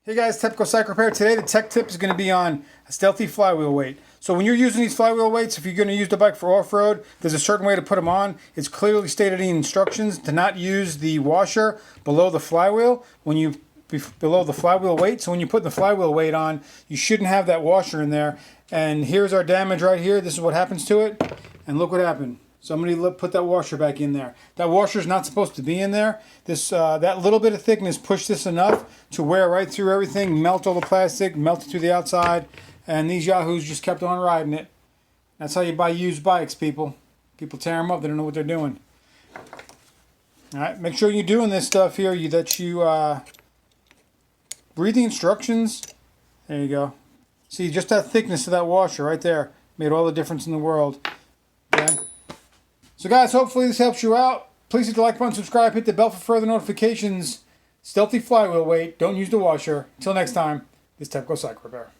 Hey guys, Tepco Cycle Repair. Today the tech tip is going to be on a Stealthy flywheel weight. So when you're using these flywheel weights, if you're going to use the bike for off-road, there's a certain way to put them on. It's clearly stated in the instructions to not use the washer below the flywheel below the flywheel weight. So when you're putting the flywheel weight on, you shouldn't have that washer in there. And here's our damage right here. This is what happens to it. And look what happened. Somebody put that washer back in there. That washer is not supposed to be in there. That little bit of thickness pushed this enough to wear right through everything, melt all the plastic, melt it through the outside, and these yahoos just kept on riding it. That's how you buy used bikes, people. People tear them up. They don't know what they're doing. All right, make sure you're doing this stuff here. That you read the instructions. There you go. See, just that thickness of that washer right there made all the difference in the world. Okay. So guys, hopefully this helps you out. Please hit the like button, subscribe, hit the bell for further notifications. Stealthy flywheel weight. Don't use the washer. Until next time, this is Tepco Cycle Repair.